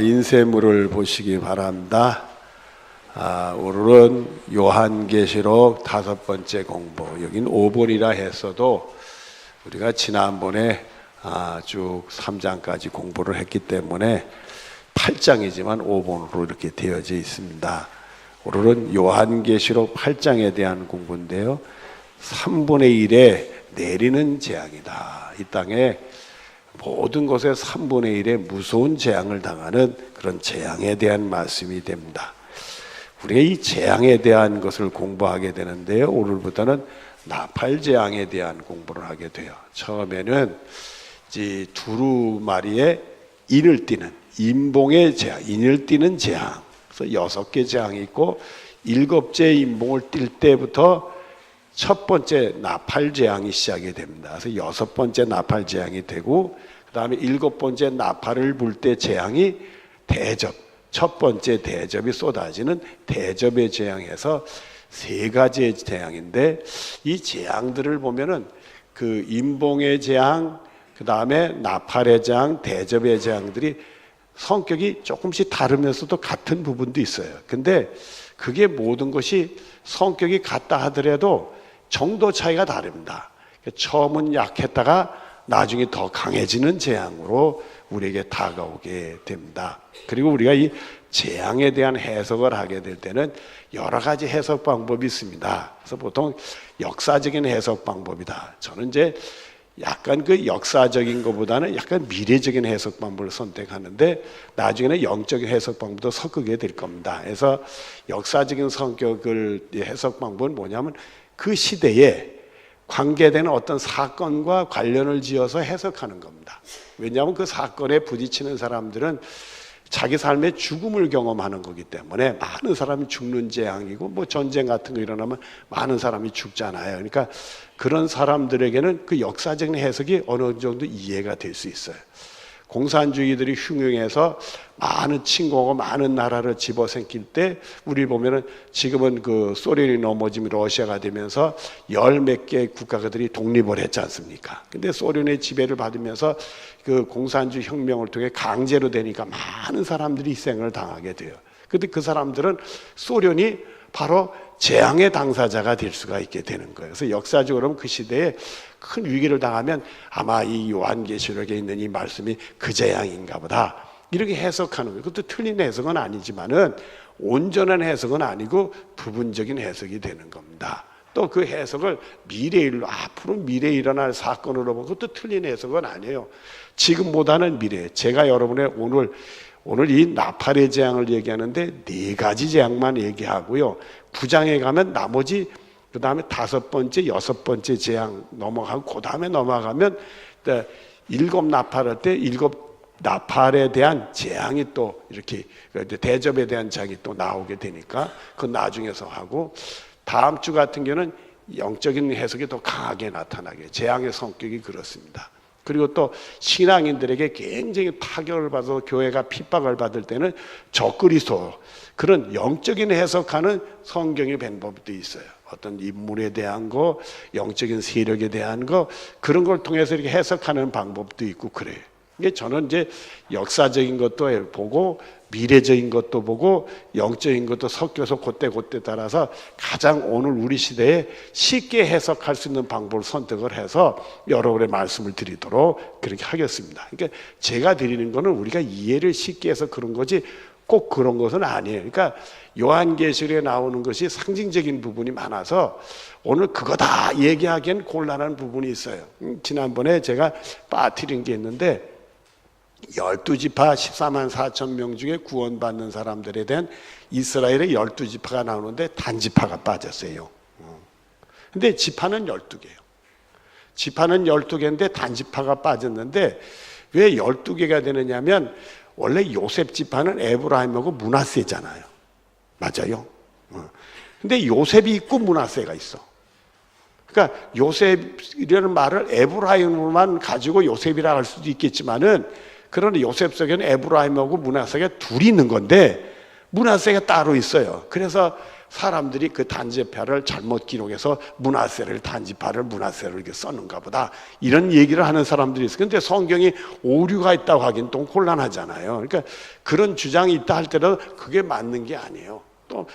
인쇄물을 보시기 바랍니다. 오늘은 요한계시록 5번째 공부. 여긴 5번이라 했어도 우리가 지난번에 쭉 3장까지 공부를 했기 때문에 8장이지만 5번으로 이렇게 되어져 있습니다. 오늘은 요한계시록 8장에 대한 공부인데요. 3분의 1에 내리는 재앙이다. 이 땅에 모든 것에 3분의 1의 무서운 재앙을 당하는 그런 재앙에 대한 말씀이 됩니다. 우리가 이 재앙에 대한 것을 공부하게 되는데요. 오늘부터는 나팔 재앙에 대한 공부를 하게 돼요. 처음에는 이제 두루마리의 인을 띠는 인봉의 재앙, 인을 띠는 재앙. 그래서 6개 재앙이 있고 7째 인봉을 띌 때부터 첫 번째 나팔 재앙이 시작이 됩니다. 그래서 6번째 나팔 재앙이 되고 그 다음에 7번째 나팔을 불 때 재앙이 대접, 첫 번째 대접이 쏟아지는 대접의 재앙에서 3가지의 재앙인데 이 재앙들을 보면은 그 인봉의 재앙, 그 다음에 나팔의 재앙, 대접의 재앙들이 성격이 조금씩 다르면서도 같은 부분도 있어요. 근데 그게 모든 것이 성격이 같다 하더라도 정도 차이가 다릅니다. 처음은 약했다가 나중에 더 강해지는 재앙으로 우리에게 다가오게 됩니다. 그리고 우리가 이 재앙에 대한 해석을 하게 될 때는 여러 가지 해석 방법이 있습니다. 그래서 보통 역사적인 해석 방법이다. 저는 이제 약간 그 역사적인 것보다는 약간 미래적인 해석 방법을 선택하는데 나중에는 영적인 해석 방법도 섞게 될 겁니다. 그래서 역사적인 성격을 해석 방법은 뭐냐면 그 시대에 관계되는 어떤 사건과 관련을 지어서 해석하는 겁니다. 왜냐하면 그 사건에 부딪히는 사람들은 자기 삶의 죽음을 경험하는 거기 때문에 많은 사람이 죽는 재앙이고 뭐 전쟁 같은 거 일어나면 많은 사람이 죽잖아요. 그러니까 그런 사람들에게는 그 역사적인 해석이 어느 정도 이해가 될 수 있어요. 공산주의들이 흉흉해서 많은 침공하고 많은 나라를 집어삼킬 때 우리 보면은 지금은 그 소련이 넘어지면 러시아가 되면서 10몇 개 국가들이 독립을 했지 않습니까? 근데 소련의 지배를 받으면서 그 공산주의 혁명을 통해 강제로 되니까 많은 사람들이 희생을 당하게 돼요. 근데 그 사람들은 소련이 바로 재앙의 당사자가 될 수가 있게 되는 거예요. 그래서 역사적으로 그 시대에 큰 위기를 당하면 아마 이 요한계시록에 있는 이 말씀이 그 재앙인가 보다 이렇게 해석하는 거예요. 그것도 틀린 해석은 아니지만은 온전한 해석은 아니고 부분적인 해석이 되는 겁니다. 또 그 해석을 미래일로 앞으로 미래에 일어날 사건으로 보고 그것도 틀린 해석은 아니에요. 지금보다는 미래. 제가 여러분의 오늘 이 나팔의 재앙을 얘기하는데 4가지 재앙만 얘기하고요. 9장에 가면 나머지 그 다음에 5번째, 6번째 재앙 넘어가고 그 다음에 넘어가면 7 나팔할 때 7 나팔에 대한 재앙이 또 이렇게 대접에 대한 재앙이 또 나오게 되니까 그건 나중에서 하고 다음 주 같은 경우는 영적인 해석이 더 강하게 나타나게 재앙의 성격이 그렇습니다. 그리고 또 신앙인들에게 굉장히 타격을 받아서 교회가 핍박을 받을 때는 적그리스도 그런 영적인 해석하는 성경의 방법도 있어요. 어떤 인물에 대한 거, 영적인 세력에 대한 거 그런 걸 통해서 이렇게 해석하는 방법도 있고 그래요. 이게 저는 이제 역사적인 것도 보고 미래적인 것도 보고 영적인 것도 섞여서 그때 따라서 가장 오늘 우리 시대에 쉽게 해석할 수 있는 방법을 선택을 해서 여러분의 말씀을 드리도록 그렇게 하겠습니다. 그러니까 제가 드리는 거는 우리가 이해를 쉽게 해서 그런 거지 꼭 그런 것은 아니에요. 그러니까 요한계시록에 나오는 것이 상징적인 부분이 많아서 오늘 그거 다 얘기하기엔 곤란한 부분이 있어요. 지난번에 제가 빠뜨린 게 있는데 12지파 14만 4천 명 중에 구원받는 사람들에 대한 이스라엘의 12지파가 나오는데 단지파가 빠졌어요. 근데 지파는 12개예요. 지파는 12개인데 단지파가 빠졌는데 왜 12개가 되느냐 하면 원래 요셉 지파는 에브라임하고 므낫세잖아요. 맞아요. 근데 요셉이 있고 므낫세가 있어. 그러니까 요셉이라는 말을 에브라임으로만 가지고 요셉이라 할 수도 있겠지만은 그러나 요셉 속에는 에브라임하고 므낫세가 둘이 있는 건데 므낫세가 따로 있어요. 그래서 사람들이 그 단지파를 잘못 기록해서 단지파를 문화세를 이렇게 썼는가 보다, 이런 얘기를 하는 사람들이 있어요. 근데 성경이 오류가 있다고 하긴 또 곤란하잖아요. 그러니까 그런 주장이 있다 할 때도 그게 맞는 게 아니에요. 또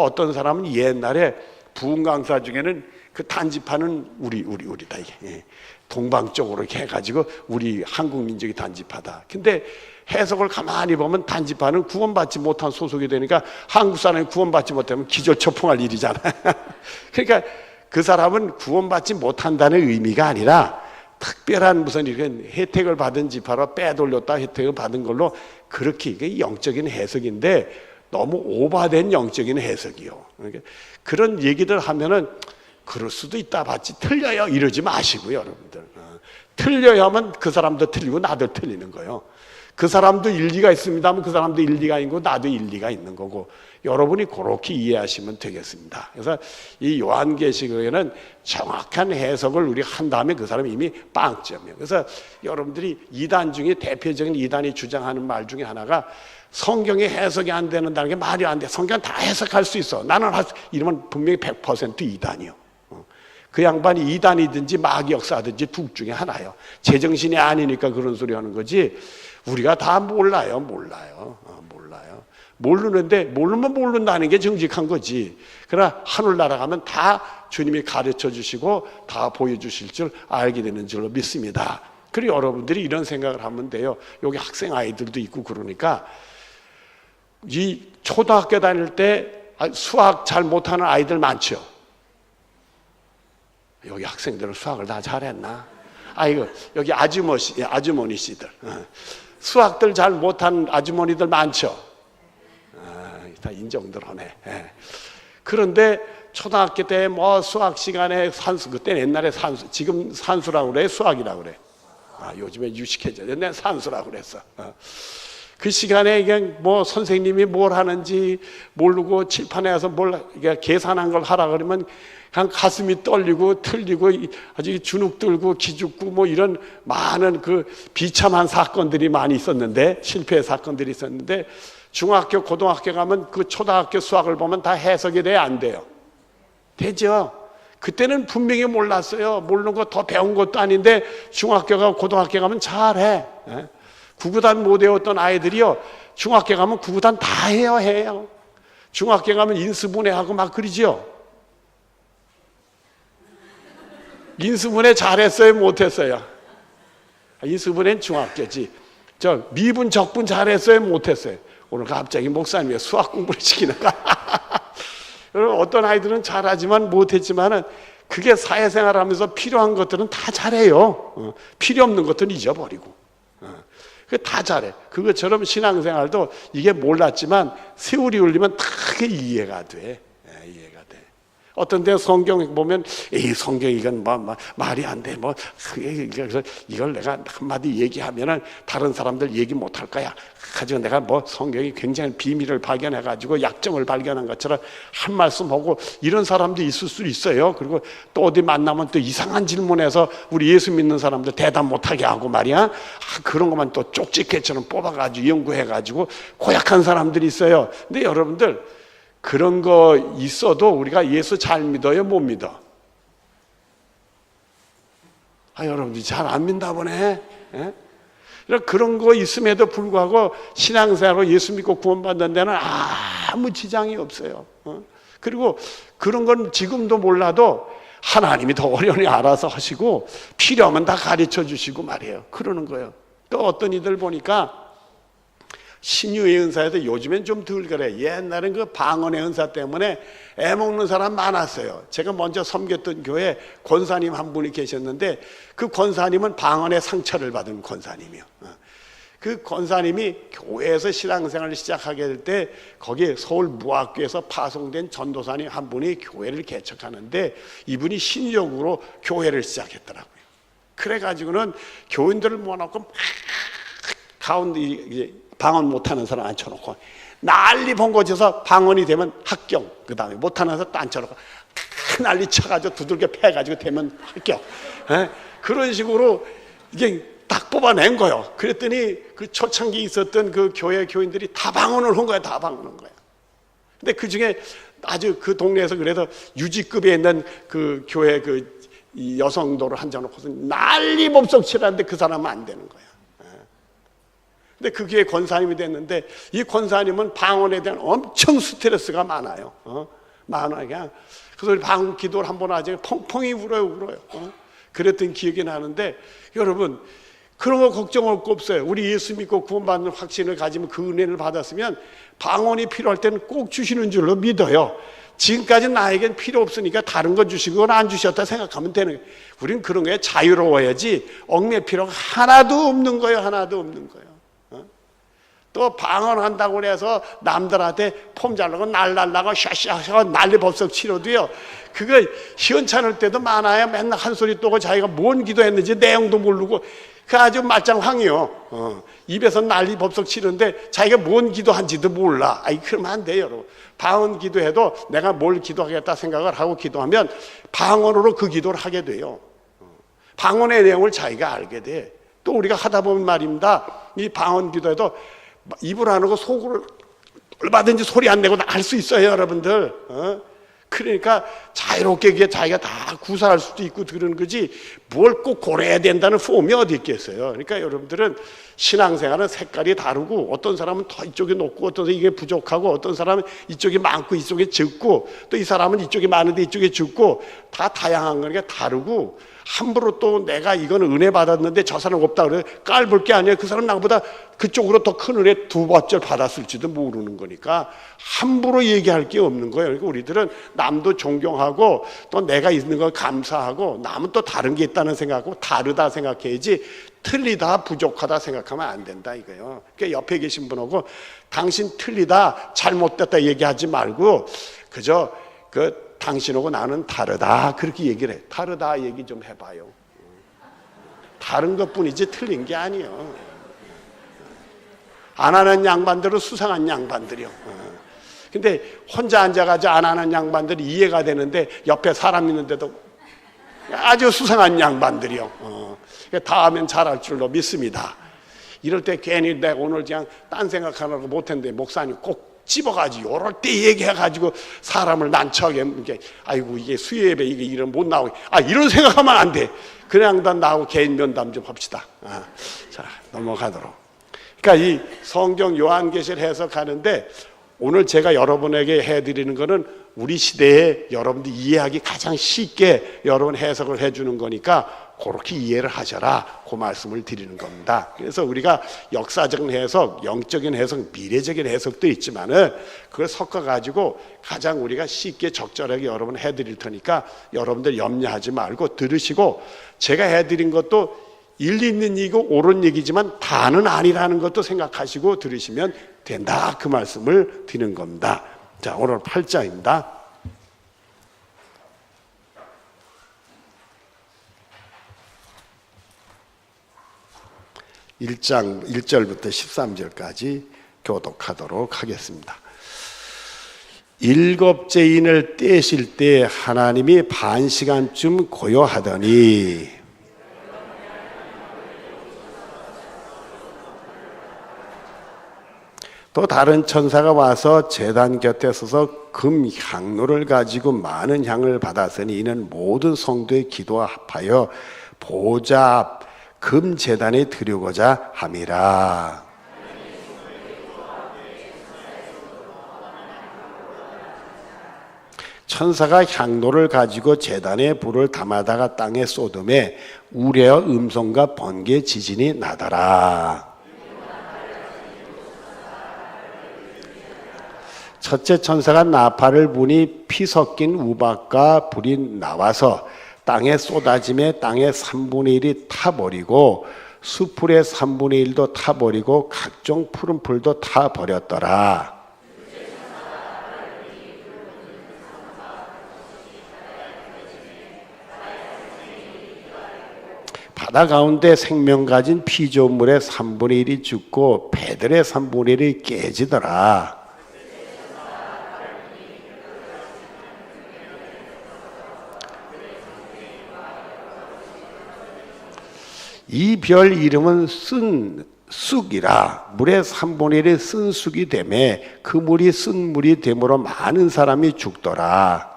어떤 사람은 옛날에 부흥강사 중에는 그 단지파는 우리다, 이게 동방 쪽으로 이렇게 해가지고 우리 한국 민족이 단지파다. 근데 해석을 가만히 보면 단지파는 구원받지 못한 소속이 되니까 한국 사람이 구원받지 못하면 기절초풍할 일이잖아요. 그러니까 그 사람은 구원받지 못한다는 의미가 아니라 특별한 무슨 이런 혜택을 받은 지파로 빼돌렸다 혜택을 받은 걸로, 그렇게 이게 영적인 해석인데 너무 오바된 영적인 해석이요. 그러니까 그런 얘기들 하면은 그럴 수도 있다, 봤지 틀려요 이러지 마시고요, 여러분들. 틀려야 하면 그 사람도 틀리고 나도 틀리는 거예요. 그 사람도 일리가 있습니다 하면 그 사람도 일리가 있고 나도 일리가 있는 거고, 여러분이 그렇게 이해하시면 되겠습니다. 그래서 이 요한계시록에는 정확한 해석을 우리 한 다음에 그 사람이 이미 빵점이에요. 그래서 여러분들이 이단 중에 대표적인 이단이 주장하는 말 중에 하나가, 성경이 해석이 안 되는다는 게 말이 안 돼. 성경 다 해석할 수 있어. 나는 이러면 분명히 100% 이단이요. 그 양반이 이단이든지 마귀 역사든지 둘 중에 하나요. 제정신이 아니니까 그런 소리 하는 거지, 우리가 다 몰라요. 모르는데 모르면 모른다는 게 정직한 거지. 그러나 하늘나라 가면 다 주님이 가르쳐 주시고 다 보여주실 줄 알게 되는 줄로 믿습니다. 그리고 여러분들이 이런 생각을 하면 돼요. 여기 학생 아이들도 있고 그러니까, 이 초등학교 다닐 때 수학 잘 못하는 아이들 많죠. 여기 학생들은 수학을 다 잘했나? 아이고, 여기 아주머니 씨들, 수학들 잘 못한 아주머니들 많죠. 다 인정들 하네. 그런데 초등학교 때 뭐 수학 시간에 산수, 그때는 옛날에 산수, 지금 산수라고 그래, 수학이라고 그래. 요즘에 유식해져. 옛날에 산수라고 그랬어. 그 시간에 그냥 뭐 선생님이 뭘 하는지 모르고 칠판에 가서 뭘 계산한 걸 하라 그러면 그냥 가슴이 떨리고 틀리고 아주 주눅 들고 기죽고 뭐 이런 많은 그 비참한 사건들이 많이 있었는데, 실패 사건들이 있었는데, 중학교 고등학교 가면 그 초등학교 수학을 보면 다 해석이 돼야 안 돼요? 되죠. 그때는 분명히 몰랐어요. 모르는 거 더 배운 것도 아닌데 중학교 가고 고등학교 가면 잘해. 구구단 못 외웠던 아이들이요, 중학교 가면 구구단 다 해요. 중학교 가면 인수분해하고 막 그러죠. 인수분해 잘했어요, 못했어요? 인수분해는 중학교지. 미분 적분 잘했어요, 못했어요? 오늘 갑자기 목사님이 수학 공부를 시키는가? 여러분, 어떤 아이들은 잘하지만 못했지만은 그게 사회생활 하면서 필요한 것들은 다 잘해요. 필요 없는 것들은 잊어버리고. 그게 다 잘해. 그것처럼 신앙생활도 이게 몰랐지만 세월이 흘리면 다 그게 이해가 돼. 이해가 돼. 어떤 데 성경 보면 이 성경 이건 말이 안 돼. 그래서 이걸 내가 한마디 얘기하면은 다른 사람들 얘기 못 할 거야. 가지고 내가 성경이 굉장히 비밀을 발견해 가지고 약점을 발견한 것처럼 한 말씀 하고, 이런 사람도 있을 수 있어요. 그리고 또 어디 만나면 또 이상한 질문해서 우리 예수 믿는 사람들 대답 못하게 하고 말이야. 그런 것만 또 쪽집게처럼 뽑아가지고 연구해가지고 고약한 사람들이 있어요. 근데 여러분들, 그런 거 있어도 우리가 예수 잘 믿어요, 못 믿어? 여러분들이 잘 안 믿나 보네. 그런 거 있음에도 불구하고 신앙생활로 예수 믿고 구원받는 데는 아무 지장이 없어요. 그리고 그런 건 지금도 몰라도 하나님이 더 어련히 알아서 하시고 필요하면 다 가르쳐 주시고 말이에요. 그러는 거예요. 또 어떤 이들 보니까 신유의 은사에도 요즘엔 좀 덜 그래. 옛날엔 그 방언의 은사 때문에 애먹는 사람 많았어요. 제가 먼저 섬겼던 교회에 권사님 한 분이 계셨는데, 그 권사님은 방언의 상처를 받은 권사님이요. 그 권사님이 교회에서 신앙생활을 시작하게 될 때 거기 서울 무학교에서 파송된 전도사님 한 분이 교회를 개척하는데, 이분이 신적으로 교회를 시작했더라고요. 그래가지고는 교인들을 모아놓고 막 가운데 방언 못하는 사람 앉혀놓고 난리 번거져서 방언이 되면 합격, 그 다음에 못하는 사람 또 앉혀놓고 난리 쳐가지고 두들겨 패가지고 되면 합격. 그런 식으로 이게 딱 뽑아낸 거예요. 그랬더니 그 초창기 있었던 그 교회 교인들이 다 방언을 한 거야. 다 방언한 거야. 근데 그 중에 아주 그 동네에서 그래서 유지급에 있는 그 교회 이 여성도를 앉아놓고서 난리 법석 치라는데 그 사람은 안 되는 거야. 근데 그 교회 권사님이 됐는데 이 권사님은 방언에 대한 엄청 스트레스가 많아요. 많아요. 그냥 그래서 우리 방언 기도를 한번 하자 펑펑이 울어요. 그랬던 기억이 나는데 여러분 그런 거 걱정할 거 없어요. 우리 예수 믿고 구원받는 확신을 가지면 그 은혜를 받았으면 방언이 필요할 때는 꼭 주시는 줄로 믿어요. 지금까지 나에겐 필요 없으니까 다른 거 주시거나 안 주셨다 생각하면 되는 거예요. 우리는 그런 거에 자유로워야지 얽매 필요가 하나도 없는 거예요. 하나도 없는 거예요. 또 방언한다고 해서 남들한테 폼 잘나고 날라고 샤샤샤 난리 법석 치러도요 그거 시원찮을 때도 많아요. 맨날 한 소리 또고 자기가 뭔 기도했는지 내용도 모르고 그 아주 말짱황이요. 입에서 난리 법석 치는데 자기가 뭔 기도한지도 몰라. 아이 그러면 안 돼요. 여러분. 방언 기도해도 내가 뭘 기도하겠다 생각을 하고 기도하면 방언으로 그 기도를 하게 돼요. 방언의 내용을 자기가 알게 돼. 또 우리가 하다 보면 말입니다. 이 방언 기도에도 입을 안 하고 속으로 얼마든지 소리 안 내고 할 수 있어요, 여러분들. 그러니까 자유롭게 그게 자기가 다 구사할 수도 있고 그러는 거지 뭘 꼭 고려해야 된다는 폼이 어디 있겠어요. 그러니까 여러분들은 신앙생활은 색깔이 다르고 어떤 사람은 더 이쪽이 높고 어떤 사람은 이게 부족하고 어떤 사람은 이쪽이 많고 이쪽이 적고 또 이 사람은 이쪽이 많은데 이쪽이 적고 다 다양한 거니까 다르고 함부로 또 내가 이거는 은혜 받았는데 저 사람 없다 그래 깔볼 게 아니에요. 그 사람 나보다 그쪽으로 더 큰 은혜 두 번째 받았을지도 모르는 거니까 함부로 얘기할 게 없는 거예요. 그러니까 우리들은 남도 존경하고 또 내가 있는 걸 감사하고 남은 또 다른 게 있다는 생각하고 다르다 생각해야지 틀리다 부족하다 생각하면 안 된다 이거예요. 그러니까 옆에 계신 분하고 당신 틀리다 잘못됐다 얘기하지 말고 그저 당신하고 나는 다르다 그렇게 얘기를 해. 다르다 얘기 좀 해봐요. 다른 것뿐이지 틀린 게 아니에요. 안 하는 양반들은 수상한 양반들이요. 근데 혼자 앉아가지고 안 하는 양반들이 이해가 되는데 옆에 사람 있는데도 아주 수상한 양반들이요. 다 하면 잘할 줄로 믿습니다. 이럴 때 괜히 내가 오늘 그냥 딴 생각하느라고 못했는데 목사님 꼭 집어가지고 요럴 때 얘기해가지고 사람을 난처하게 아이고 이게 수요예배 이게 이런 못 나오게 이런 생각하면 안 돼. 그냥 나하고 개인 면담 좀 합시다. 자 넘어가도록. 그러니까 이 성경 요한계시를 해석하는데 오늘 제가 여러분에게 해드리는 거는 우리 시대에 여러분들이 이해하기 가장 쉽게 여러분 해석을 해주는 거니까 그렇게 이해를 하셔라 그 말씀을 드리는 겁니다. 그래서 우리가 역사적인 해석, 영적인 해석, 미래적인 해석도 있지만은 그걸 섞어가지고 가장 우리가 쉽게 적절하게 여러분 해드릴 테니까 여러분들 염려하지 말고 들으시고 제가 해드린 것도 일리 있는 얘기고 옳은 얘기지만 다는 아니라는 것도 생각하시고 들으시면 된다 그 말씀을 드리는 겁니다. 자 오늘 8장입니다. 1장 1절부터 13절까지 교독하도록 하겠습니다. 일곱째 인을 떼실 때 하나님이 반 시간쯤 고요하더니 또 다른 천사가 와서 제단 곁에 서서 금 향로를 가지고 많은 향을 받았으니 이는 모든 성도의 기도와 합하여 보좌 앞 금 제단에 드리고자 함이라. 천사가 향로를 가지고 제단에 불을 담아다가 땅에 쏟음에 우레와 음성과 번개 지진이 나더라. 첫째 천사가 나팔을 부니 피 섞인 우박과 불이 나와서 땅에 쏟아짐에 땅의 3분의 1이 타버리고 수풀의 3분의 1도 타버리고 각종 푸른 풀도 타버렸더라. 바다 가운데 생명 가진 피조물의 3분의 1이 죽고 배들의 3분의 1이 깨지더라. 이 별 이름은 쓴 쑥이라 물의 3분의 1이 쓴 쑥이 되매 그 물이 쓴 물이 되므로 많은 사람이 죽더라.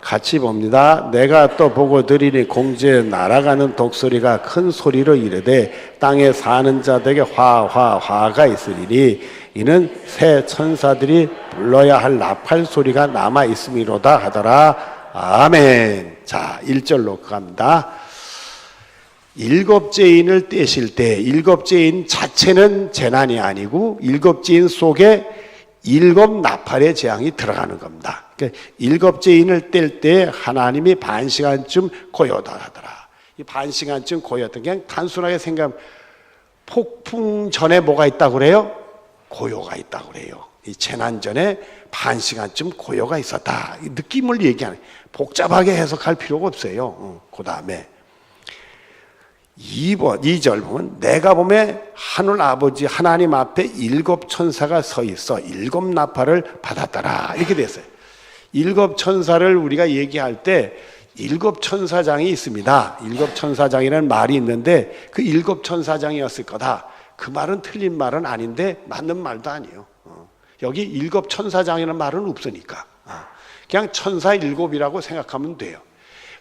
같이 봅니다. 내가 또 보고 들으니 공중에 날아가는 독소리가 큰 소리로 이르되 땅에 사는 자들에게 화가 있으리니 이는 새 천사들이 불러야 할 나팔 소리가 남아 있음이로다 하더라. 아멘. 자, 1절로 갑니다. 일곱째인을 떼실 때 일곱째인 자체는 재난이 아니고 일곱째인 속에 일곱 나팔의 재앙이 들어가는 겁니다. 그러니까 일곱째인을 뗄 때 하나님이 반시간쯤 고요다 하더라. 이 반시간쯤 고요했던 그냥 단순하게 생각하면 폭풍 전에 뭐가 있다고 그래요? 고요가 있다고 그래요. 이 재난 전에 반시간쯤 고요가 있었다. 이 느낌을 얘기하는 복잡하게 해석할 필요가 없어요. 그 다음에 2절 보면 내가 보면 하늘 아버지 하나님 앞에 일곱 천사가 서 있어 일곱 나팔을 받았더라 이렇게 됐어요. 일곱 천사를 우리가 얘기할 때 일곱 천사장이 있습니다. 일곱 천사장이라는 말이 있는데 그 일곱 천사장이었을 거다. 그 말은 틀린 말은 아닌데 맞는 말도 아니에요. 여기 일곱 천사장이라는 말은 없으니까 그냥 천사 일곱이라고 생각하면 돼요.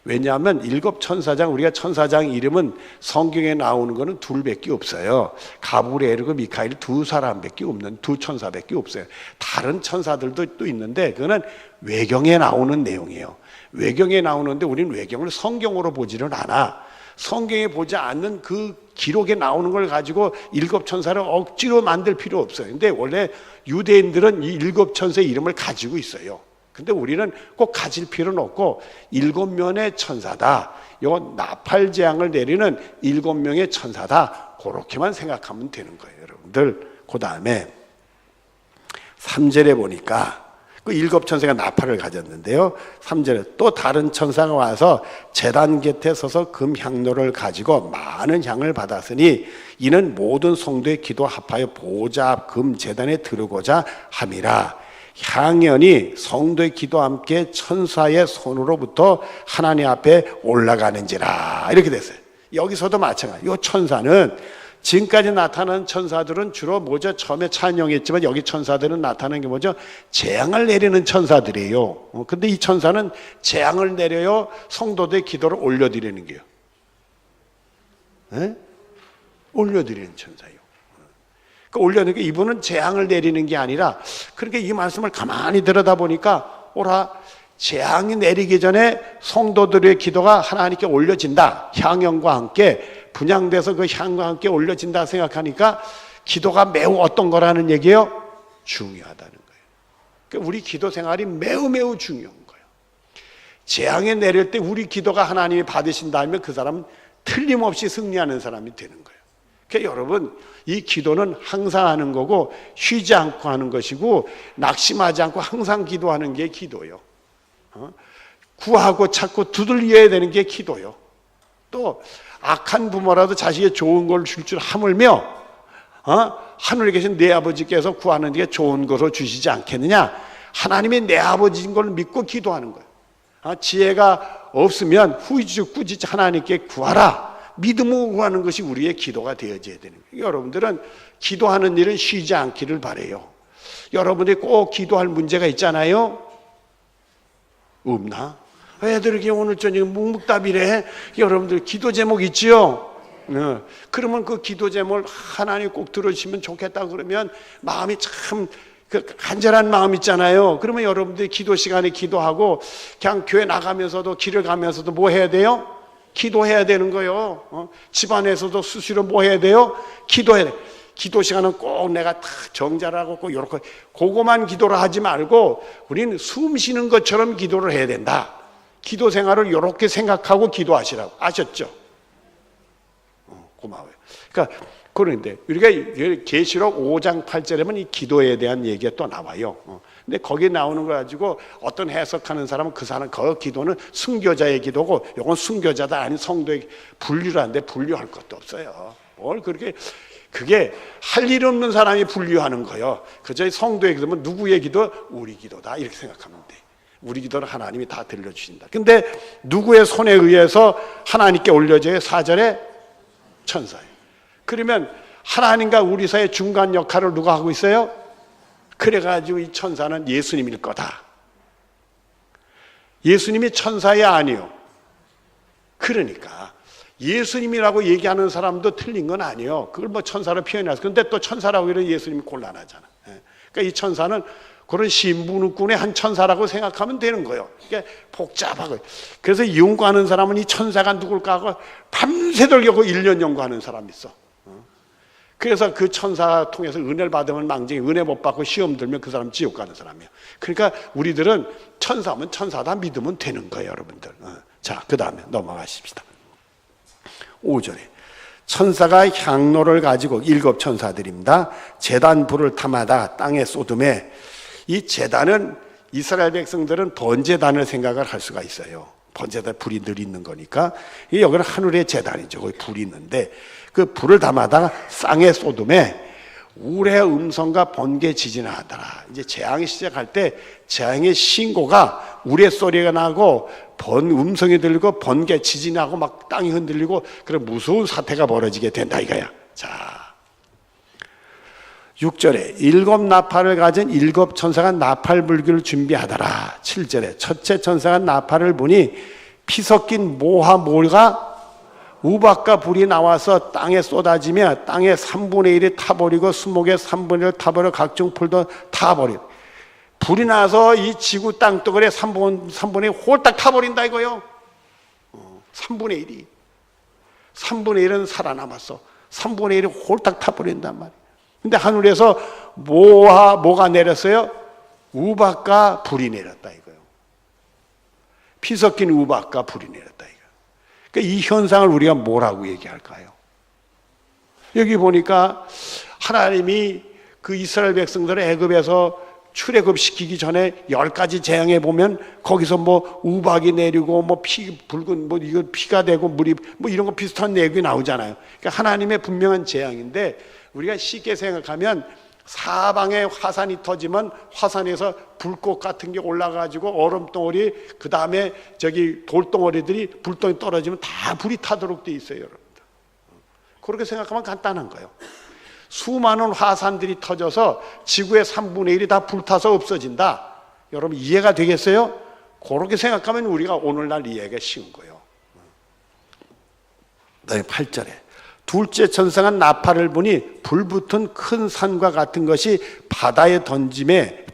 왜냐하면 일곱 천사장, 우리가 천사장 이름은 성경에 나오는 거는 둘밖에 없어요. 가브리엘과 미카엘 두 사람밖에 없는 두 천사밖에 없어요. 다른 천사들도 또 있는데 그거는 외경에 나오는 내용이에요. 외경에 나오는데 우리는 외경을 성경으로 보지는 않아. 성경에 보지 않는 그 기록에 나오는 걸 가지고 일곱 천사를 억지로 만들 필요 없어요. 근데 원래 유대인들은 이 일곱 천사의 이름을 가지고 있어요. 근데 우리는 꼭 가질 필요는 없고 일곱 명의 천사다. 요 나팔 재앙을 내리는 일곱 명의 천사다. 그렇게만 생각하면 되는 거예요, 여러분들. 그 다음에 3절에 보니까 그 일곱 천사가 나팔을 가졌는데요. 3절에 또 다른 천사가 와서 제단 곁에 서서 금 향로를 가지고 많은 향을 받았으니 이는 모든 성도의 기도 합하여 보좌 앞 금 제단에 들어오고자 함이라. 향연이 성도의 기도와 함께 천사의 손으로부터 하나님 앞에 올라가는지라 이렇게 됐어요. 여기서도 마찬가지. 이 천사는 지금까지 나타난 천사들은 주로 뭐죠? 처음에 찬양했지만 여기 천사들은 나타나는 게 뭐죠? 재앙을 내리는 천사들이에요. 근데 이 천사는 재앙을 내려요. 성도들의 기도를 올려드리는 게요. 네? 올려드리는 천사예요. 그러니까 올려드리는 게 이분은 재앙을 내리는 게 아니라 그렇게 이 말씀을 가만히 들여다보니까 오라 재앙이 내리기 전에 성도들의 기도가 하나님께 올려진다. 향연과 함께 분향돼서 그 향과 함께 올려진다 생각하니까 기도가 매우 어떤 거라는 얘기예요? 중요하다는 거예요. 그러니까 우리 기도 생활이 매우 중요한 거예요. 재앙이 내릴 때 우리 기도가 하나님이 받으신다면 그 사람은 틀림없이 승리하는 사람이 되는 거예요. 그러니까 여러분 이 기도는 항상 하는 거고 쉬지 않고 하는 것이고 낙심하지 않고 항상 기도하는 게 기도예요. 구하고 찾고 두들려야 되는 게 기도요. 또 악한 부모라도 자식이 좋은 걸 줄 줄 하물며 하늘에 계신 내 아버지께서 구하는 게 좋은 것으로 주시지 않겠느냐. 하나님이 내 아버지인 걸 믿고 기도하는 거예요. 지혜가 없으면 후이지 꾸짖지 하나님께 구하라. 믿음으로 구하는 것이 우리의 기도가 되어져야 되는 거예요. 여러분들은 기도하는 일은 쉬지 않기를 바라요. 여러분들이 꼭 기도할 문제가 있잖아요. 없나? 애들에게 오늘 저녁에 묵묵답이래. 여러분들 기도 제목 있지요? 그러면 그 기도 제목을 하나님 꼭 들어주시면 좋겠다 그러면 마음이 참 간절한 마음 있잖아요. 그러면 여러분들이 기도 시간에 기도하고 그냥 교회 나가면서도 길을 가면서도 뭐 해야 돼요? 기도해야 되는 거예요. 집안에서도 수시로 뭐 해야 돼요? 기도해야 돼. 기도 시간은 꼭 내가 다 정자라고 꼭 이렇게 그거만 기도를 하지 말고 우리는 숨 쉬는 것처럼 기도를 해야 된다. 기도 생활을 이렇게 생각하고 기도하시라고. 아셨죠? 고마워요. 그러니까 그런데 우리가 계시록 5장 8절에는 이 기도에 대한 얘기가 또 나와요. 근데 거기 나오는 거 가지고 어떤 해석하는 사람은 그 사람 그 기도는 순교자의 기도고 이건 순교자다 아닌 성도의 분류를 하는데 분류할 것도 없어요. 뭘 그렇게 그게 할 일 없는 사람이 분류하는 거예요. 그저 성도의 기도면 누구의 기도? 우리 기도다 이렇게 생각하면 돼. 우리 기도를 하나님이 다 들려주신다. 근데 누구의 손에 의해서 하나님께 올려져요? 4절에 천사예요. 그러면 하나님과 우리 사이의 중간 역할을 누가 하고 있어요? 그래가지고 이 천사는 예수님일 거다. 예수님이 천사야 아니요. 그러니까 예수님이라고 얘기하는 사람도 틀린 건 아니에요. 그걸 뭐 천사로 표현해서. 근데 또 천사라고 이러면 예수님이 곤란하잖아. 그러니까 이 천사는 그런 신분군의 한 천사라고 생각하면 되는 거예요. 그러니까 복잡하고. 그래서 연구하는 사람은 이 천사가 누굴까 하고 밤새도록 1년 연구하는 사람이 있어. 그래서 그 천사 통해서 은혜를 받으면 망정이, 은혜 못 받고 시험 들면 그 사람 지옥 가는 사람이에요. 그러니까 우리들은 천사면 천사다 믿으면 되는 거예요, 여러분들. 자, 그 다음에 넘어가십시다. 5절에 천사가 향로를 가지고 7 천사들입니다. 제단 불을 탐하다 땅에 쏟음에. 이 제단은 이스라엘 백성들은 번제단을 생각을 할 수가 있어요. 번제단 불이 늘 있는 거니까. 여기는 하늘의 제단이죠. 거기 불이 있는데 그 불을 담아다가 땅에 쏟음에 우레의 음성과 번개 지진을 하더라. 이제 재앙이 시작할 때 재앙의 신고가 우레 소리가 나고 음성이 들리고 번개 지진하고 막 땅이 흔들리고 그런 무서운 사태가 벌어지게 된다 이거야. 자, 6절에 7 나팔을 가진 7 천사가 나팔 불기를 준비하더라. 7절에 첫째 천사가 나팔을 보니 피 섞인 모와 몰과 우박과 불이 나와서 땅에 쏟아지며 땅의 3분의 1이 타버리고 수목의 3분의 1을 타버려 각종 풀도 타버리고. 불이 나서 이 지구 땅덩어리의 3분의 1이 홀딱 타버린다 이거요. 3분의 1이. 3분의 1은 살아남았어. 3분의 1이 홀딱 타버린단 말이에요. 근데 하늘에서 뭐가 내렸어요? 우박과 불이 내렸다 이거요. 피 섞인 우박과 불이 내렸다 이거요. 그러니까 이 현상을 우리가 뭐라고 얘기할까요? 여기 보니까 하나님이 그 이스라엘 백성들을 애굽에서 출애굽시키기 전에 10가지 재앙에 보면 거기서 뭐 우박이 내리고 뭐 붉은 뭐 이거 피가 되고 물이 뭐 이런 거 비슷한 내용이 나오잖아요. 그러니까 하나님의 분명한 재앙인데 우리가 쉽게 생각하면 사방에 화산이 터지면 화산에서 불꽃 같은 게 올라가지고 얼음덩어리 그 다음에 저기 돌덩어리들이 불덩이 떨어지면 다 불이 타도록 돼 있어요, 여러분들. 그렇게 생각하면 간단한 거예요. 수많은 화산들이 터져서 지구의 3분의 1이 다 불타서 없어진다. 여러분 이해가 되겠어요? 그렇게 생각하면 우리가 오늘날 이해가 쉬운 거예요. 그다음에 8절에 둘째 천사가 나팔을 보니 불붙은 큰 산과 같은 것이 바다에 던져짐에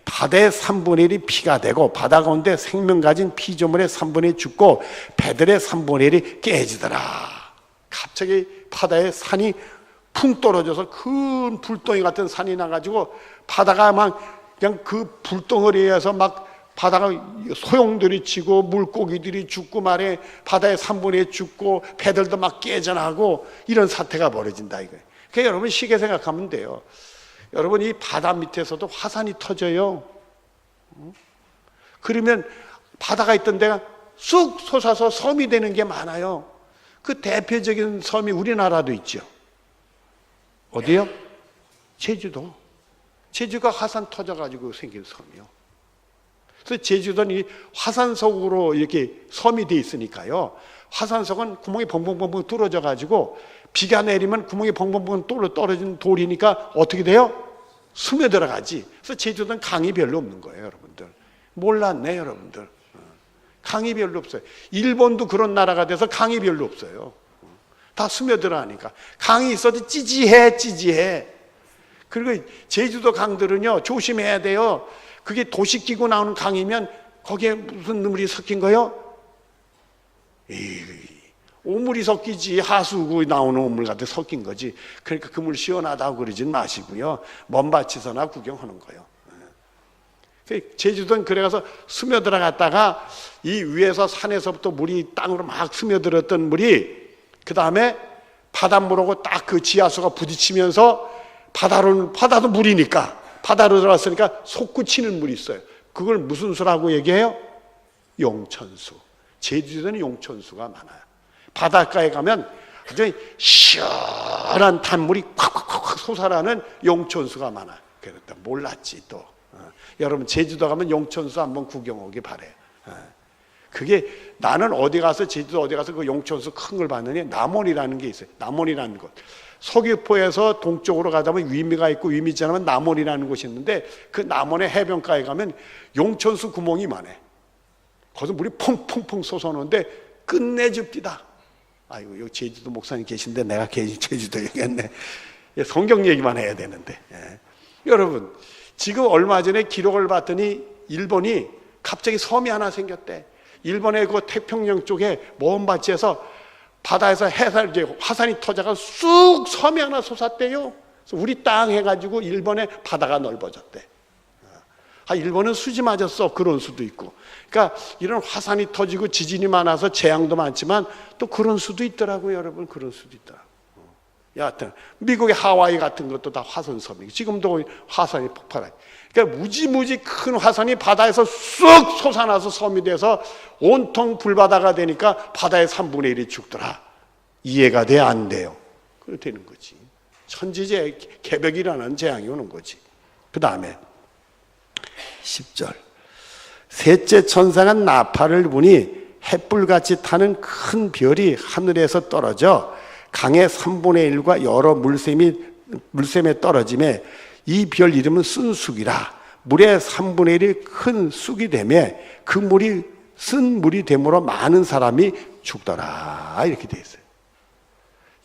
바다의 3분의 1이 피가 되고 바다 가운데 생명 가진 피조물의 3분의 1이 죽고 배들의 3분의 1이 깨지더라. 갑자기 바다에 산이 풍 떨어져서 큰 불덩이 같은 산이 나가지고 바다가 막 그냥 그 불덩어리에서 막 바다가 소용돌이 치고 물고기들이 죽고 말에 바다의 3분의 1 죽고 배들도 막 깨져나가고 이런 사태가 벌어진다 이거예요. 그러니까 여러분 쉽게 생각하면 돼요. 여러분 이 바다 밑에서도 화산이 터져요. 그러면 바다가 있던 데가 쑥 솟아서 섬이 되는 게 많아요. 그 대표적인 섬이 우리나라도 있죠. 어디요? 제주도. 제주가 화산 터져가지고 생긴 섬이요. 그래서 제주도는 이 화산석으로 이렇게 섬이 돼 있으니까요. 화산석은 구멍이 벙벙벙벙 뚫어져 가지고 비가 내리면 구멍이 벙벙벙 떨어진 돌이니까 어떻게 돼요? 스며들어 가지. 그래서 제주도는 강이 별로 없는 거예요, 여러분들. 몰랐네, 여러분들. 강이 별로 없어요. 일본도 그런 나라가 돼서 강이 별로 없어요. 다 스며들어 하니까. 강이 있어도 찌지해. 그리고 제주도 강들은요, 조심해야 돼요. 그게 도시 끼고 나오는 강이면 거기에 무슨 물이 섞인 거요? 오물이 섞이지. 하수구 나오는 오물 같은 섞인 거지. 그러니까 그 물 시원하다고 그러진 마시고요. 먼밭에서나 구경하는 거예요. 제주도는 그래가서 스며들어 갔다가 이 위에서 산에서부터 물이 땅으로 막 스며들었던 물이 그 다음에 바닷물하고 딱 그 지하수가 부딪히면서 바다도 물이니까 바다로 들어갔으니까 솟구치는 물이 있어요. 그걸 무슨 수라고 얘기해요? 용천수. 제주도는 용천수가 많아요. 바닷가에 가면 굉장히 시원한 단물이 콱콱콱 솟아나는 용천수가 많아. 그랬다 몰랐지 또. 여러분 제주도 가면 용천수 한번 구경 오기 바래요. 그게 나는 어디 가서 제주도 어디 가서 그 용천수 큰 걸 봤느니 남원이라는 게 있어요. 남원이라는 곳. 서귀포에서 동쪽으로 가자면 위미가 있고 위미 지나면 남원이라는 곳이 있는데 그 남원의 해변가에 가면 용천수 구멍이 많아. 거기서 물이 퐁퐁퐁 솟아오는데 끝내줍디다. 아이고 여기 제주도 목사님 계신데 내가 제주도 얘기했네. 성경 얘기만 해야 되는데. 여러분 지금 얼마 전에 기록을 봤더니 일본이 갑자기 섬이 하나 생겼대. 일본의 그 태평양 쪽에 먼 바지에서 바다에서 화산이 터져가 쑥 섬이 하나 솟았대요. 그래서 우리 땅 해가지고 일본의 바다가 넓어졌대. 일본은 수지 맞았어. 그런 수도 있고. 그러니까 이런 화산이 터지고 지진이 많아서 재앙도 많지만 또 그런 수도 있더라고요, 여러분. 그런 수도 있더라고요. 여하튼 미국의 하와이 같은 것도 다 화산섬이고 지금도 화산이 폭발해. 그러니까 무지무지 큰 화산이 바다에서 쑥 솟아나서 섬이 돼서 온통 불바다가 되니까 바다의 3분의 1이 죽더라. 이해가 돼? 안 돼요? 그렇게 되는 거지. 천지재 개벽이라는 재앙이 오는 거지. 그 다음에 10절 셋째 천사가 나팔을 부니 햇불같이 타는 큰 별이 하늘에서 떨어져 강의 3분의 1과 여러 물샘에 떨어짐에 이 별 이름은 쓴 쑥이라. 물의 3분의 1이 큰 쑥이 되며 그 물이 쓴 물이 되므로 많은 사람이 죽더라. 이렇게 되어 있어요.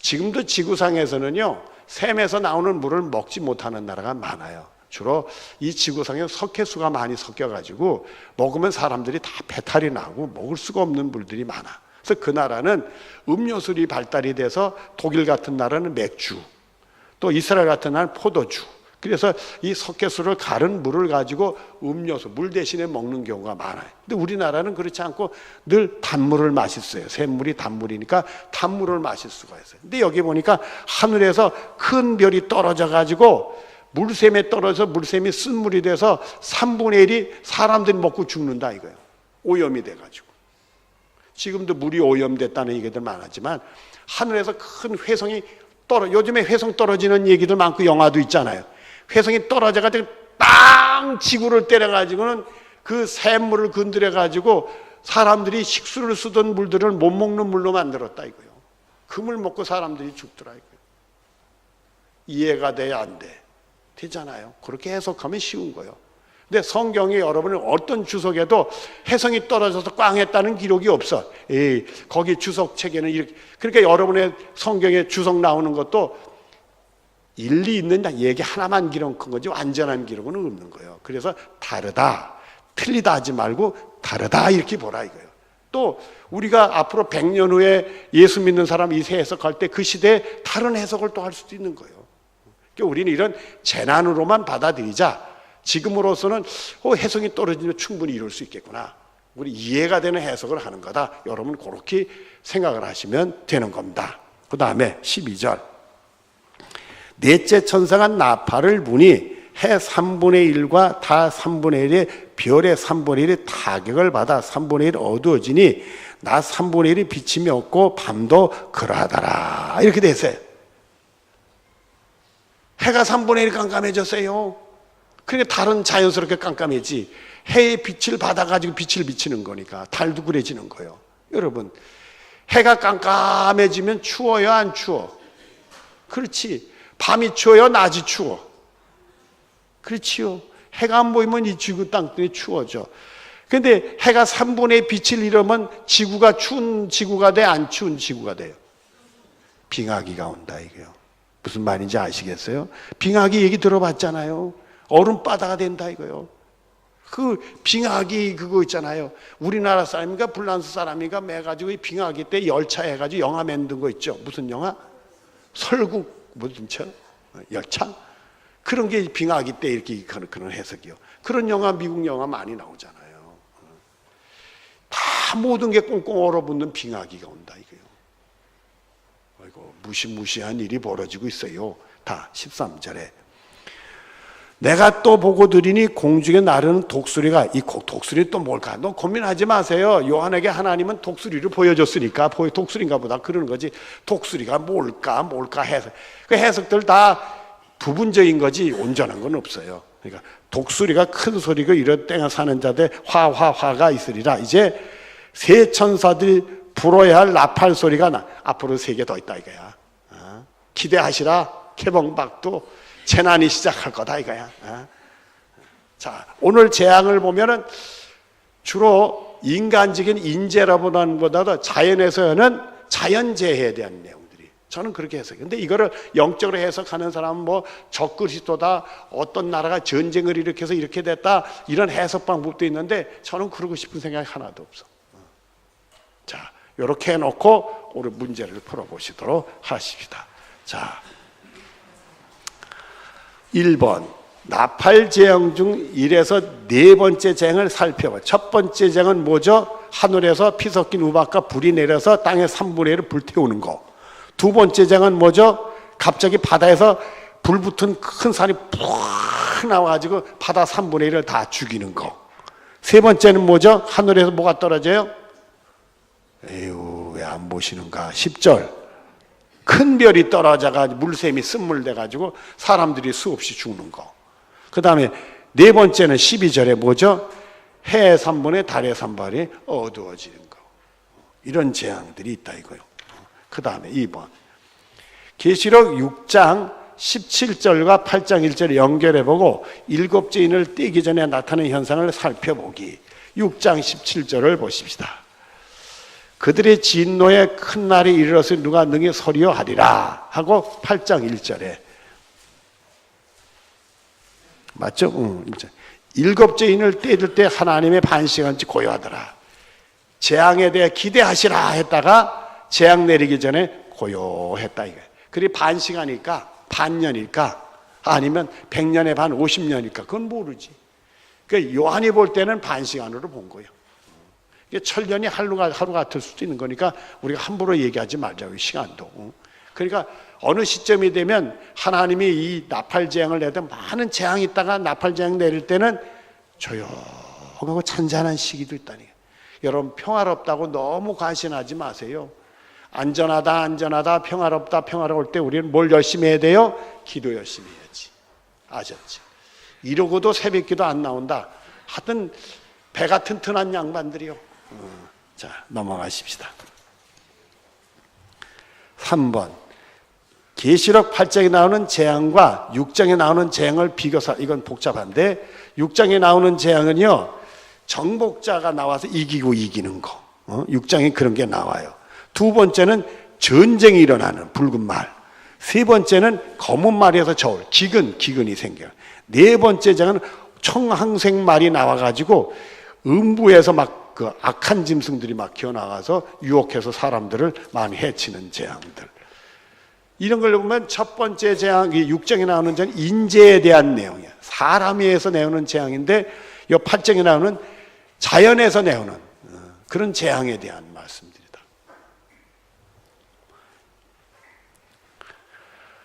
지금도 지구상에서는요 샘에서 나오는 물을 먹지 못하는 나라가 많아요. 주로 이 지구상에 석회수가 많이 섞여가지고 먹으면 사람들이 다 배탈이 나고 먹을 수가 없는 물들이 많아. 그래서 그 나라는 음료술이 발달이 돼서 독일 같은 나라는 맥주, 또 이스라엘 같은 나라는 포도주. 그래서 이 석회수를 갈은 물을 가지고 음료수, 물 대신에 먹는 경우가 많아요. 근데 우리나라는 그렇지 않고 늘 단물을 마셨어요. 샘물이 단물이니까 단물을 마실 수가 있어요. 근데 여기 보니까 하늘에서 큰 별이 떨어져 가지고 물샘에 떨어져서 물샘이 쓴 물이 돼서 3분의 1이 사람들이 먹고 죽는다 이거예요. 오염이 돼가지고. 지금도 물이 오염됐다는 얘기들 많았지만 하늘에서 큰 훼성이 요즘에 훼성 떨어지는 얘기도 많고 영화도 있잖아요. 훼성이 떨어져가지고 땅 지구를 때려가지고는 그 샘물을 건드려가지고 사람들이 식수를 쓰던 물들을 못 먹는 물로 만들었다 이거예요. 그 물 먹고 사람들이 죽더라 이거예요. 이해가 돼야 안 돼? 되잖아요. 그렇게 해석하면 쉬운 거예요. 근데 성경에 여러분은 어떤 주석에도 혜성이 떨어져서 꽝 했다는 기록이 없어. 거기 주석 책에는 이렇게. 그러니까 여러분의 성경에 주석 나오는 것도 일리 있는 얘기 하나만 기록한 거지 완전한 기록은 없는 거예요. 그래서 다르다, 틀리다 하지 말고 다르다 이렇게 보라 이거예요. 또 우리가 앞으로 100년 후에 예수 믿는 사람 이세 해석할 때 그 시대에 다른 해석을 또 할 수도 있는 거예요. 그러니까 우리는 이런 재난으로만 받아들이자. 지금으로서는 해석이 떨어지면 충분히 이룰 수 있겠구나. 우리 이해가 되는 해석을 하는 거다. 여러분 그렇게 생각을 하시면 되는 겁니다. 그 다음에 12절 넷째 천사가 나팔을 부니 해 3분의 1과 다 3분의 1의 별의 3분의 1의 타격을 받아 3분의 1 어두워지니 낮 3분의 1이 비침이 없고 밤도 그러하더라. 이렇게 돼 있어요. 해가 3분의 1 깜깜해졌어요. 그러니까 달은 자연스럽게 깜깜해지. 해의 빛을 받아가지고 빛을 비치는 거니까 달도 그래지는 거예요. 여러분 해가 깜깜해지면 추워요 안 추워? 그렇지. 밤이 추워요 낮이 추워? 그렇지요. 해가 안 보이면 이 지구 땅들이 추워져. 근데 해가 3분의 빛을 잃으면 지구가 추운 지구가 돼 안 추운 지구가 돼요? 빙하기가 온다 이게요. 무슨 말인지 아시겠어요? 빙하기 얘기 들어봤잖아요. 얼음바다가 된다 이거요. 그 빙하기 그거 있잖아요. 우리나라 사람인가 불란스 사람인가 매가지고 이 빙하기 때 열차 해가지고 영화 만든 거 있죠. 무슨 영화? 설국 무슨 차? 열차? 그런 게 빙하기 때 이렇게 그런 해석이요. 그런 영화 미국 영화 많이 나오잖아요. 다 모든 게 꽁꽁 얼어붙는 빙하기가 온다 이거요. 아이고 무시무시한 일이 벌어지고 있어요. 다 13절에 내가 또 보고 들으니 공중에 나르는 독수리가, 이 독수리 또 뭘까? 너 고민하지 마세요. 요한에게 하나님은 독수리를 보여줬으니까 독수리인가 보다 그러는 거지. 독수리가 뭘까 해석. 그 해석들 다 부분적인 거지 온전한 건 없어요. 그러니까 독수리가 큰 소리고 이런 땅에 사는 자들 화가 있으리라. 이제 새 천사들이 불어야 할 나팔 소리가 앞으로 3개 더 있다 이거야. 기대하시라. 개봉박도 재난이 시작할 거다 이거야. 자, 오늘 재앙을 보면은 주로 인간적인 인재라보다도 자연에서는 자연재해에 대한 내용들이 저는 그렇게 해석해요. 근데 이거를 영적으로 해석하는 사람은 뭐 적그리스도다, 어떤 나라가 전쟁을 일으켜서 이렇게 됐다, 이런 해석 방법도 있는데 저는 그러고 싶은 생각이 하나도 없어. 자, 이렇게 해놓고 오늘 문제를 풀어보시도록 하십시다. 자, 1번 나팔 재앙 중 1에서 4번째 재앙을 살펴봐. 첫 번째 재앙은 뭐죠? 하늘에서 피 섞인 우박과 불이 내려서 땅의 3분의 1을 불태우는 거. 두 번째 재앙은 뭐죠? 갑자기 바다에서 불 붙은 큰 산이 푹 나와가지고 바다 3분의 1을 다 죽이는 거. 세 번째는 뭐죠? 하늘에서 뭐가 떨어져요? 에휴, 왜 안 보시는가? 10절 큰 별이 떨어져가지고 물샘이 쓴물돼가지고 사람들이 수없이 죽는 거. 그 다음에 4번째는 12절에 뭐죠? 해의 3분의 달의 3분이 어두워지는 거. 이런 재앙들이 있다 이거요. 그 다음에 2번 계시록 6장 17절과 8장 1절을 연결해보고 7째 인을 떼기 전에 나타나는 현상을 살펴보기. 6장 17절을 보십시다. 그들의 진노의 큰 날이 이르렀으니 누가 능히 서리요 하리라 하고 8장 1절에 맞죠? 7째 인을 떼줄 때 하나님의 반시간치 고요하더라. 재앙에 대해 기대하시라 했다가 재앙 내리기 전에 고요했다 이거예요. 그리 반시간일까? 반년일까? 아니면 100년의 반 50년일까? 그건 모르지. 그러니까 요한이 볼 때는 반시간으로 본 거예요. 천년이 하루 같을 수도 있는 거니까 우리가 함부로 얘기하지 말자고요. 시간도. 그러니까 어느 시점이 되면 하나님이 이 나팔 재앙을 내다 많은 재앙이 있다가 나팔 재앙 내릴 때는 조용하고 찬잔한 시기도 있다니. 여러분 평화롭다고 너무 과신하지 마세요. 안전하다 평화로울 때 우리는 뭘 열심히 해야 돼요? 기도 열심히 해야지. 아셨죠? 이러고도 새벽기도 안 나온다. 하여튼 배가 튼튼한 양반들이요. 자, 넘어가십시다. 3번 계시록 8장에 나오는 재앙과 6장에 나오는 재앙을 비교사. 이건 복잡한데 6장에 나오는 재앙은요 정복자가 나와서 이기는 거. 6장에 그런 게 나와요. 두 번째는 전쟁이 일어나는 붉은 말. 세 번째는 검은 말에서 저울 기근이 생겨요. 네 번째 재앙은 청항생 말이 나와가지고 음부에서 막 그 악한 짐승들이 막 기어나가서 유혹해서 사람들을 많이 해치는 재앙들. 이런 걸 보면 첫 번째 재앙, 6장에 나오는 재앙은 인재에 대한 내용이야. 사람에 의해서 내오는 재앙인데 이 8장에 나오는 자연에서 내오는 그런 재앙에 대한 말씀들이다.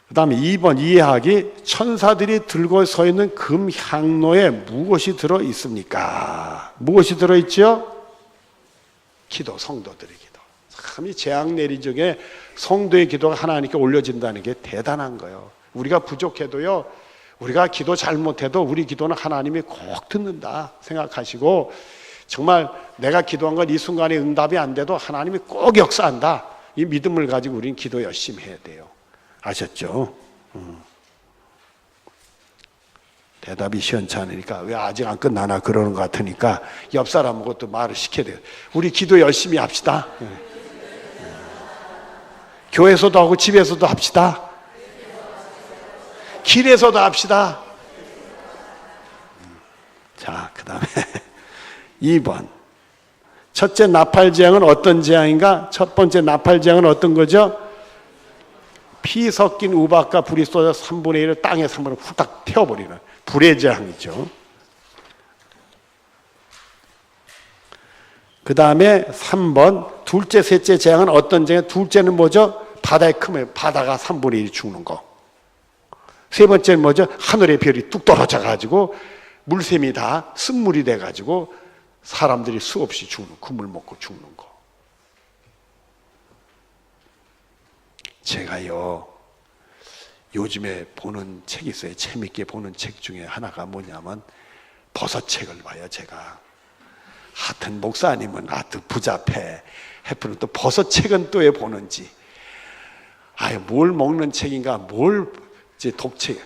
그 다음에 2번 이해하기. 천사들이 들고 서 있는 금 향로에 무엇이 들어 있습니까? 무엇이 들어 있죠? 기도, 성도들의 기도. 참 이 재앙 내리 중에 성도의 기도가 하나님께 올려진다는 게 대단한 거예요. 우리가 부족해도요, 우리가 기도 잘못해도 우리 기도는 하나님이 꼭 듣는다 생각하시고, 정말 내가 기도한 건 이 순간에 응답이 안 돼도 하나님이 꼭 역사한다. 이 믿음을 가지고 우리는 기도 열심히 해야 돼요. 아셨죠? 대답이 시원치 않으니까 왜 아직 안 끝나나 그러는 것 같으니까 옆 사람하고 또 말을 시켜야 돼요. 우리 기도 열심히 합시다. 교회에서도 하고 집에서도 합시다. 길에서도 합시다. 자, 그 다음에 2번 첫째 나팔 재앙은 어떤 재앙인가? 첫 번째 나팔 재앙은 어떤 거죠? 피 섞인 우박과 불이 쏟아 3분의 1을 땅에 3분의 1을 후딱 태워버리는 불의 재앙이죠. 그 다음에 3번 둘째 셋째 재앙은 어떤 재앙? 둘째는 뭐죠? 바다의 크면 바다가 3분의 1이 죽는 거. 세 번째는 뭐죠? 하늘의 별이 뚝 떨어져 가지고 물샘이 다 쓴물이 돼 가지고 사람들이 수없이 죽는, 그물 먹고 죽는 거. 제가요 요즘에 보는 책이 있어요. 재밌게 보는 책 중에 하나가 뭐냐면 버섯책을 봐요. 제가 하여튼 목사님은 하여튼 부잡해 해프는 또 버섯책은 또 왜 보는지, 아유 뭘 먹는 책인가, 뭘 이제 독책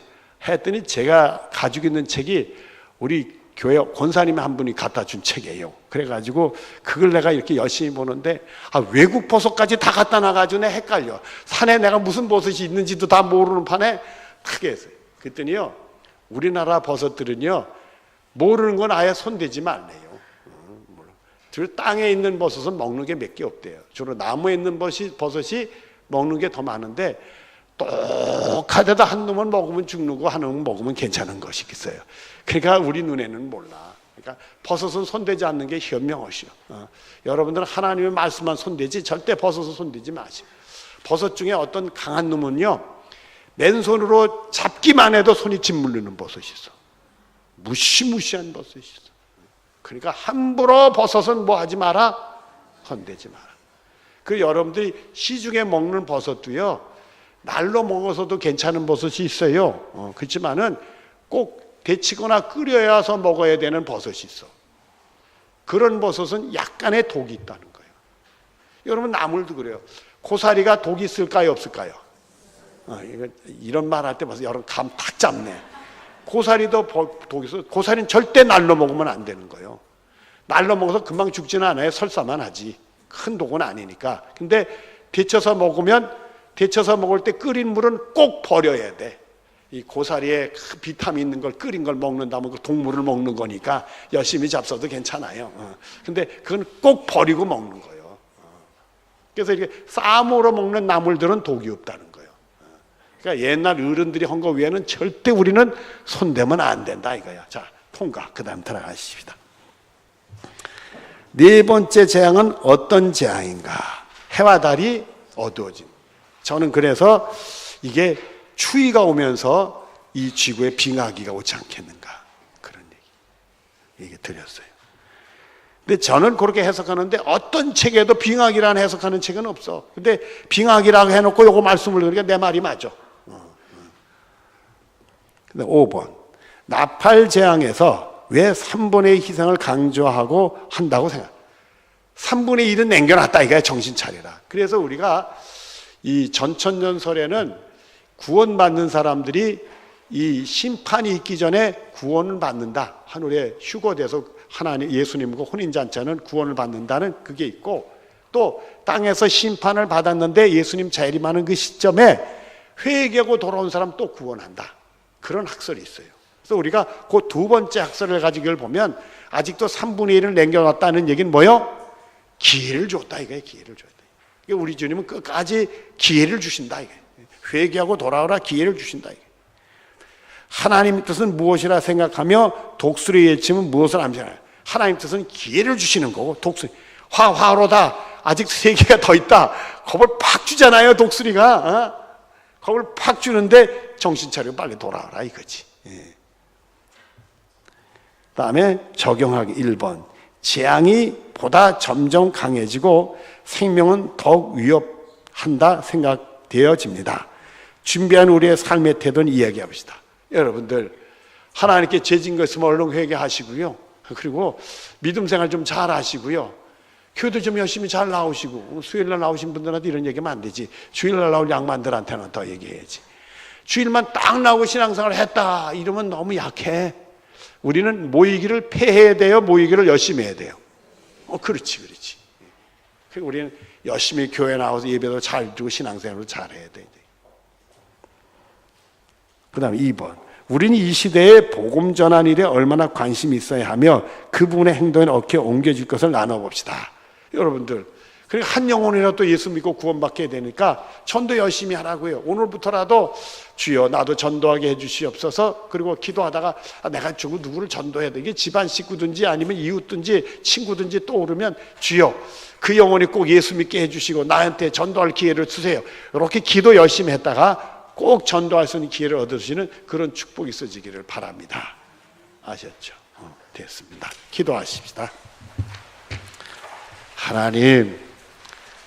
했더니 제가 가지고 있는 책이 우리 교회 권사님이 한 분이 갖다 준 책이에요. 그래가지고 그걸 내가 이렇게 열심히 보는데 외국 버섯까지 다 갖다 놔가지고 내가 헷갈려. 산에 내가 무슨 버섯이 있는지도 다 모르는 판에 크게 했어요. 그랬더니요 우리나라 버섯들은요 모르는 건 아예 손대지 말래요. 주로 땅에 있는 버섯은 먹는 게 몇 개 없대요. 주로 나무에 있는 버섯이 먹는 게 더 많은데 똑같아도 한 놈은 먹으면 죽는 거, 한 놈은 먹으면 괜찮은 것이 있어요. 그러니까 우리 눈에는 몰라. 그러니까 버섯은 손대지 않는 게 현명하시오. 여러분들은 하나님의 말씀만 손대지 절대 버섯은 손대지 마시오. 버섯 중에 어떤 강한 놈은요 맨손으로 잡기만 해도 손이 짓물리는 버섯이 있어. 무시무시한 버섯이 있어. 그러니까 함부로 버섯은 뭐 하지 마라? 손대지 마라. 그 여러분들이 시중에 먹는 버섯도요 날로 먹어서도 괜찮은 버섯이 있어요. 그렇지만은 꼭 데치거나 끓여야서 먹어야 되는 버섯이 있어. 그런 버섯은 약간의 독이 있다는 거예요. 여러분 나물도 그래요. 고사리가 독이 있을까요, 없을까요? 이런 말 할 때 벌써 여러분 감 탁 잡네. 고사리도 독이 있어. 고사리는 절대 날로 먹으면 안 되는 거예요. 날로 먹어서 금방 죽지는 않아요. 설사만 하지. 큰 독은 아니니까. 근데 데쳐서 먹을 때 끓인 물은 꼭 버려야 돼. 이 고사리에 비타민 있는 걸 끓인 걸 먹는다면 그 동물을 먹는 거니까 열심히 잡숴도 괜찮아요. 근데 그건 꼭 버리고 먹는 거예요. 그래서 이렇게 쌈으로 먹는 나물들은 독이 없다는 거예요. 그러니까 옛날 어른들이 한 거 외에는 절대 우리는 손대면 안 된다 이거야. 자, 통과. 그 다음 들어가십시다. 네 번째 재앙은 어떤 재앙인가? 해와 달이 어두워짐. 저는 그래서 이게 추위가 오면서 이 지구에 빙하기가 오지 않겠는가, 그런 얘기 드렸어요. 근데 저는 그렇게 해석하는데 어떤 책에도 빙하기라는 해석하는 책은 없어. 근데 빙하기라고 해놓고 요거 말씀을 드리니까 내 말이 맞아. 근데 5번 나팔 재앙에서 왜 3분의 2 희생을 강조하고 한다고 생각? 3분의 1은 남겨놨다 이거야. 정신 차려라. 그래서 우리가 이 전천년설에는 구원받는 사람들이 이 심판이 있기 전에 구원을 받는다. 하늘에 휴거돼서 하나님 예수님과 혼인잔치하는 구원을 받는다는 그게 있고, 또 땅에서 심판을 받았는데 예수님 재림하는 그 시점에 회개하고 돌아온 사람 또 구원한다. 그런 학설이 있어요. 그래서 우리가 그 두 번째 학설을 가지고 이걸 보면 아직도 3분의 1을 남겨놨다는 얘기는 뭐요? 기회를 줬다 이거예요. 기회를 줬다. 우리 주님은 끝까지 기회를 주신다 이게. 회개하고 돌아오라 기회를 주신다 이게. 하나님 뜻은 무엇이라 생각하며 독수리 외치면 무엇을 암시하나요? 하나님 뜻은 기회를 주시는 거고, 독수리 화로다 아직 3개가 더 있다. 겁을 팍 주잖아요 독수리가. 겁을 팍 주는데 정신 차리고 빨리 돌아오라 이거지. 다음에 적용하기 1번 재앙이 보다 점점 강해지고 생명은 더욱 위협한다 생각되어집니다. 준비한 우리의 삶의 태도는 이야기해봅시다. 여러분들 하나님께 죄진 거 있으면 얼른 회개하시고요. 그리고 믿음 생활 좀 잘 하시고요. 교회도 좀 열심히 잘 나오시고, 수요일날 나오신 분들한테 이런 얘기하면 안 되지. 주일날 나올 양반들한테는 더 얘기해야지. 주일만 딱 나오고 신앙생활을 했다 이러면 너무 약해. 우리는 모이기를 패해야 돼요, 모이기를 열심히 해야 돼요? 그렇지. 그리고 우리는 열심히 교회 나와서 예배도 잘 드리고 신앙생활도 잘해야 돼. 그 다음에 2번 우리는 이 시대에 복음 전환 일에 얼마나 관심이 있어야 하며 그 부분의 행동에 어떻게 옮겨질 것을 나눠봅시다. 여러분들, 그러니까 한 영혼이라도 또 예수 믿고 구원받게 되니까 전도 열심히 하라고요. 오늘부터라도 주여 나도 전도하게 해주시옵소서. 그리고 기도하다가 내가 누구를 전도해야 돼. 이게 집안 식구든지 아니면 이웃든지 친구든지 떠오르면 주여 그 영혼이 꼭 예수 믿게 해주시고 나한테 전도할 기회를 주세요. 이렇게 기도 열심히 했다가 꼭 전도할 수 있는 기회를 얻으시는 그런 축복이 있어지기를 바랍니다. 아셨죠? 됐습니다. 기도하십시다. 하나님,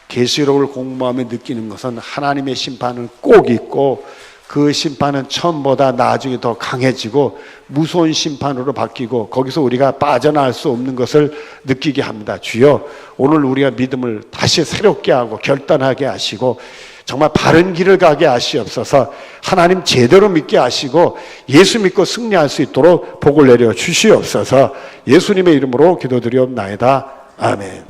계시록을 공부하며 느끼는 것은 하나님의 심판은 꼭 있고 그 심판은 처음보다 나중에 더 강해지고 무서운 심판으로 바뀌고 거기서 우리가 빠져나갈 수 없는 것을 느끼게 합니다. 주여, 오늘 우리가 믿음을 다시 새롭게 하고 결단하게 하시고 정말 바른 길을 가게 하시옵소서. 하나님 제대로 믿게 하시고 예수 믿고 승리할 수 있도록 복을 내려 주시옵소서. 예수님의 이름으로 기도드리옵나이다. 아멘.